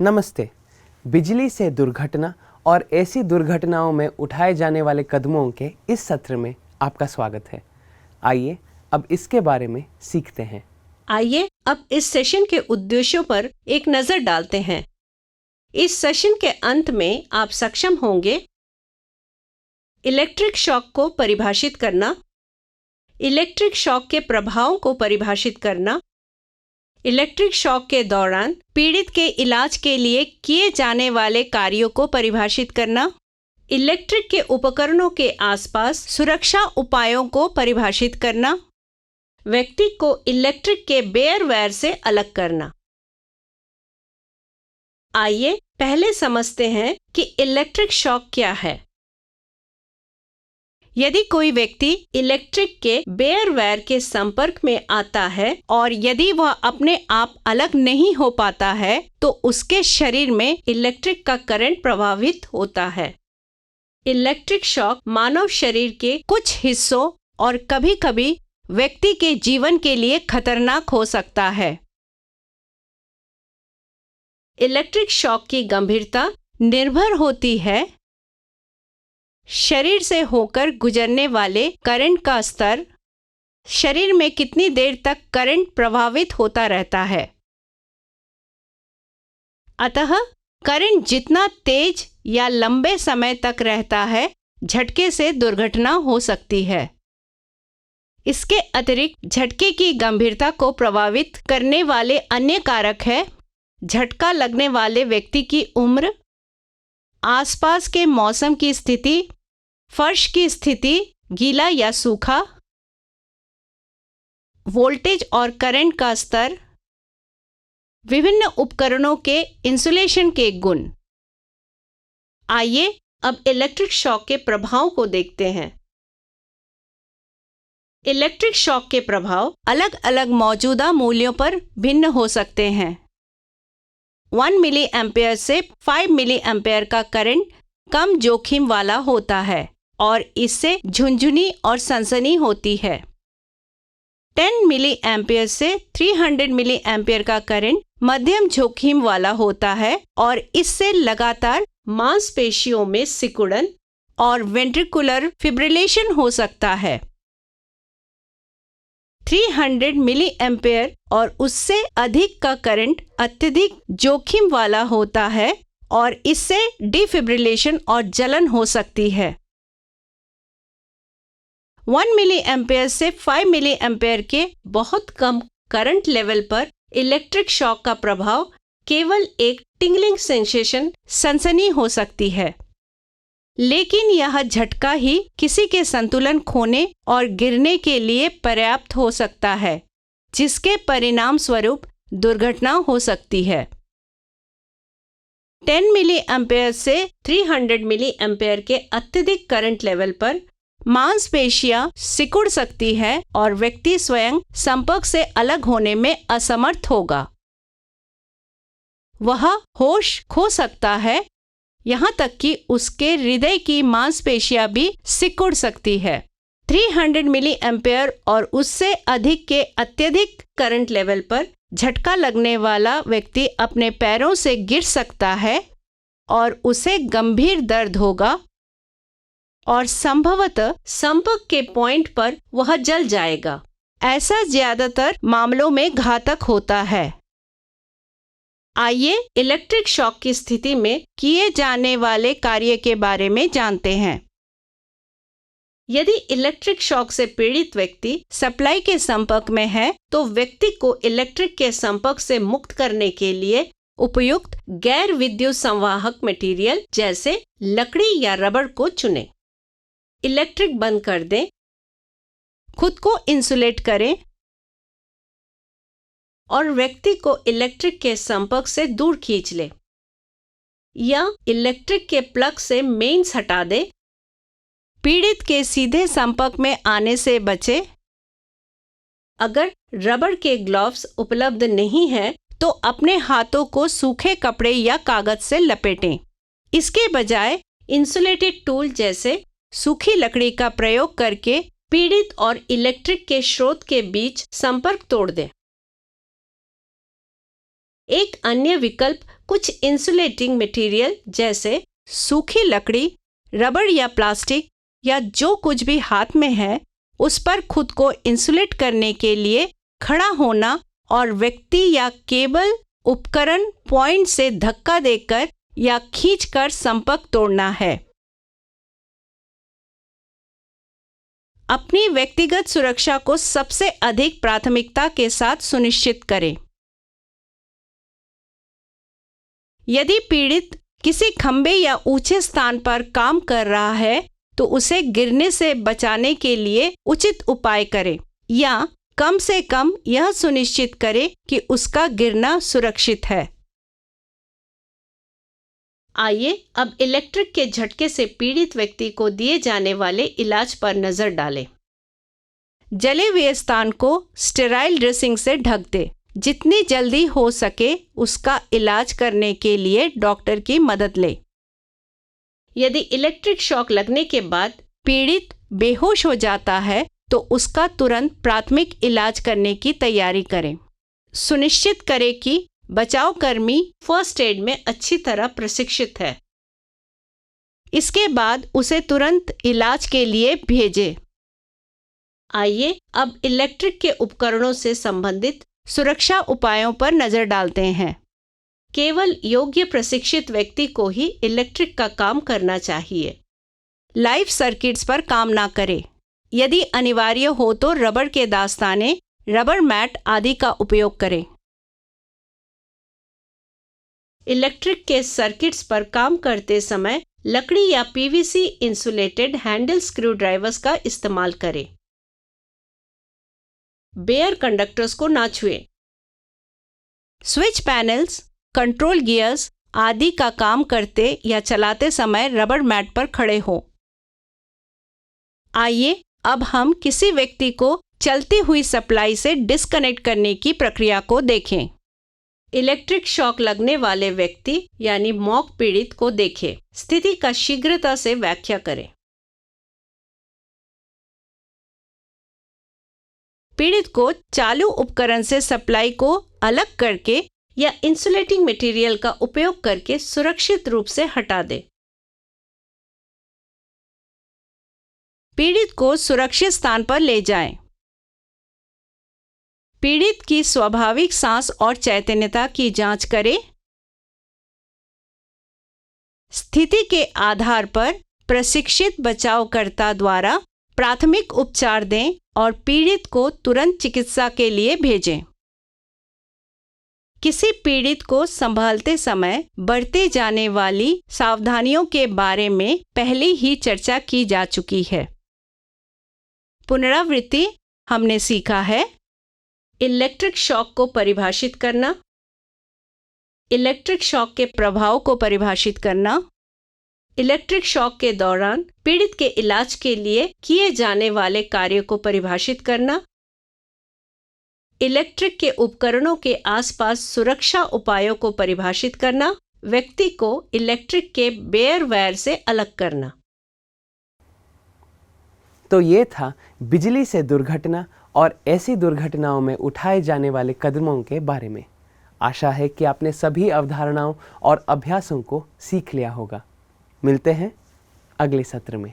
नमस्ते। बिजली से दुर्घटना और ऐसी दुर्घटनाओं में उठाए जाने वाले कदमों के इस सत्र में आपका स्वागत है। आइए अब इसके बारे में सीखते हैं। आइए अब इस सेशन के उद्देश्यों पर एक नज़र डालते हैं। इस सेशन के अंत में आप सक्षम होंगे इलेक्ट्रिक शॉक को परिभाषित करना, इलेक्ट्रिक शॉक के प्रभावों को परिभाषित करना, इलेक्ट्रिक शॉक के दौरान पीड़ित के इलाज के लिए किए जाने वाले कार्यों को परिभाषित करना, इलेक्ट्रिक के उपकरणों के आसपास सुरक्षा उपायों को परिभाषित करना, व्यक्ति को इलेक्ट्रिक के बेयर वायर से अलग करना। आइए पहले समझते हैं कि इलेक्ट्रिक शॉक क्या है। यदि कोई व्यक्ति इलेक्ट्रिक के बेयर वायर के संपर्क में आता है और यदि वह अपने आप अलग नहीं हो पाता है तो उसके शरीर में इलेक्ट्रिक का करंट प्रवाहित होता है। इलेक्ट्रिक शॉक मानव शरीर के कुछ हिस्सों और कभी-कभी व्यक्ति के जीवन के लिए खतरनाक हो सकता है। इलेक्ट्रिक शॉक की गंभीरता निर्भर होती है शरीर से होकर गुजरने वाले करंट का स्तर, शरीर में कितनी देर तक करंट प्रवाहित होता रहता है। अतः करंट जितना तेज या लंबे समय तक रहता है, झटके से दुर्घटना हो सकती है। इसके अतिरिक्त झटके की गंभीरता को प्रभावित करने वाले अन्य कारक हैं झटका लगने वाले व्यक्ति की उम्र, आसपास के मौसम की स्थिति, फर्श की स्थिति, गीला या सूखा, वोल्टेज और करंट का स्तर, विभिन्न उपकरणों के इंसुलेशन के गुण। आइए अब इलेक्ट्रिक शॉक के प्रभाव को देखते हैं। इलेक्ट्रिक शॉक के प्रभाव अलग अलग मौजूदा मूल्यों पर भिन्न हो सकते हैं। 1 मिली एम्पेयर से 5 मिली एम्पेयर का करंट कम जोखिम वाला होता है और इससे झुनझुनी और सनसनी होती है। 10 मिली एम्पेयर से 300 मिली एम्पेयर का करंट मध्यम जोखिम वाला होता है और इससे लगातार मांसपेशियों में सिकुड़न और वेंट्रिकुलर फिब्रिलेशन हो सकता है। 300 मिली एम्पेयर और उससे अधिक का करंट अत्यधिक जोखिम वाला होता है और इससे डिफिब्रिलेशन और जलन हो सकती है। 1 मिली एम्पेयर से 5 मिली एम्पेयर के बहुत कम करंट लेवल पर इलेक्ट्रिक शॉक का प्रभाव केवल एक टिंगलिंग सेंसेशन, सनसनी हो सकती है, लेकिन यह झटका ही किसी के संतुलन खोने और गिरने के लिए पर्याप्त हो सकता है, जिसके परिणाम स्वरूप दुर्घटना हो सकती है। 10 मिली एम्पेयर से 300 मिली एम्पेयर के अत्यधिक करंट लेवल पर मांसपेशियां सिकुड़ सकती है और व्यक्ति स्वयं संपर्क से अलग होने में असमर्थ होगा। वह होश खो सकता है, यहाँ तक कि उसके हृदय की मांसपेशियां भी सिकुड़ सकती है। 300 मिली एम्पेयर और उससे अधिक के अत्यधिक करंट लेवल पर झटका लगने वाला व्यक्ति अपने पैरों से गिर सकता है और उसे गंभीर दर्द होगा और संभवतः संपर्क के पॉइंट पर वह जल जाएगा। ऐसा ज्यादातर मामलों में घातक होता है। आइए इलेक्ट्रिक शॉक की स्थिति में किए जाने वाले कार्य के बारे में जानते हैं। यदि इलेक्ट्रिक शॉक से पीड़ित व्यक्ति सप्लाई के संपर्क में है तो व्यक्ति को इलेक्ट्रिक के संपर्क से मुक्त करने के लिए उपयुक्त गैर विद्युत संवाहक मटेरियल जैसे लकड़ी या रबड़ को चुनें। इलेक्ट्रिक बंद कर दें, खुद को इंसुलेट करें और व्यक्ति को इलेक्ट्रिक के संपर्क से दूर खींच लें या इलेक्ट्रिक के प्लग से मेंस हटा दें। पीड़ित के सीधे संपर्क में आने से बचें। अगर रबड़ के ग्लव्स उपलब्ध नहीं हैं तो अपने हाथों को सूखे कपड़े या कागज से लपेटें। इसके बजाय इंसुलेटेड टूल जैसे सूखी लकड़ी का प्रयोग करके पीड़ित और इलेक्ट्रिक के स्रोत के बीच संपर्क तोड़ दें। एक अन्य विकल्प कुछ इंसुलेटिंग मटेरियल जैसे सूखी लकड़ी, रबड़ या प्लास्टिक या जो कुछ भी हाथ में है उस पर खुद को इंसुलेट करने के लिए खड़ा होना और व्यक्ति या केबल उपकरण पॉइंट से धक्का देकर या खींचकर संपर्क तोड़ना है। अपनी व्यक्तिगत सुरक्षा को सबसे अधिक प्राथमिकता के साथ सुनिश्चित करें। यदि पीड़ित किसी खंबे या ऊंचे स्थान पर काम कर रहा है तो उसे गिरने से बचाने के लिए उचित उपाय करें या कम से कम यह सुनिश्चित करें कि उसका गिरना सुरक्षित है। आइए अब इलेक्ट्रिक के झटके से पीड़ित व्यक्ति को दिए जाने वाले इलाज पर नजर डालें। जले हुए स्थान को स्टेराइल ड्रेसिंग से ढक दें। जितनी जल्दी हो सके उसका इलाज करने के लिए डॉक्टर की मदद लें। यदि इलेक्ट्रिक शॉक लगने के बाद पीड़ित बेहोश हो जाता है तो उसका तुरंत प्राथमिक इलाज करने की तैयारी करें। सुनिश्चित करें कि बचाव कर्मी फर्स्ट एड में अच्छी तरह प्रशिक्षित है। इसके बाद उसे तुरंत इलाज के लिए भेजें। आइए अब इलेक्ट्रिक के उपकरणों से संबंधित सुरक्षा उपायों पर नजर डालते हैं। केवल योग्य प्रशिक्षित व्यक्ति को ही इलेक्ट्रिक का काम करना चाहिए। लाइव सर्किट्स पर काम ना करें। यदि अनिवार्य हो तो रबड़ के दास्ताने, रबर मैट आदि का उपयोग करें। इलेक्ट्रिक के सर्किट्स पर काम करते समय लकड़ी या PVC insulated handle screw drivers का इस्तेमाल करें। बेयर कंडक्टर्स को ना छुएं। स्विच पैनल्स, कंट्रोल गियर्स आदि का काम करते या चलाते समय रबर मैट पर खड़े हों। आइए अब हम किसी व्यक्ति को चलती हुई सप्लाई से डिस्कनेक्ट करने की प्रक्रिया को देखें। इलेक्ट्रिक शॉक लगने वाले व्यक्ति यानी मौक पीड़ित को देखें। स्थिति का शीघ्रता से व्याख्या करें। पीड़ित को चालू उपकरण से सप्लाई को अलग करके या इंसुलेटिंग मटेरियल का उपयोग करके सुरक्षित रूप से हटा दें। पीड़ित को सुरक्षित स्थान पर ले जाएं। पीड़ित की स्वाभाविक सांस और चैतन्यता की जांच करें। स्थिति के आधार पर प्रशिक्षित बचावकर्ता द्वारा प्राथमिक उपचार दें और पीड़ित को तुरंत चिकित्सा के लिए भेजें। किसी पीड़ित को संभालते समय बरते जाने वाली सावधानियों के बारे में पहले ही चर्चा की जा चुकी है। पुनरावृत्ति हमने सीखा है इलेक्ट्रिक शॉक को परिभाषित करना, इलेक्ट्रिक शॉक के प्रभाव को परिभाषित करना, इलेक्ट्रिक शॉक के दौरान पीड़ित के इलाज के लिए किए जाने वाले कार्यों को परिभाषित करना, इलेक्ट्रिक के उपकरणों के आसपास सुरक्षा उपायों को परिभाषित करना, व्यक्ति को इलेक्ट्रिक के बेयर वायर से अलग करना। तो ये था बिजली से दुर्घटना और ऐसी दुर्घटनाओं में उठाए जाने वाले कदमों के बारे में। आशा है कि आपने सभी अवधारणाओं और अभ्यासों को सीख लिया होगा। मिलते हैं अगले सत्र में।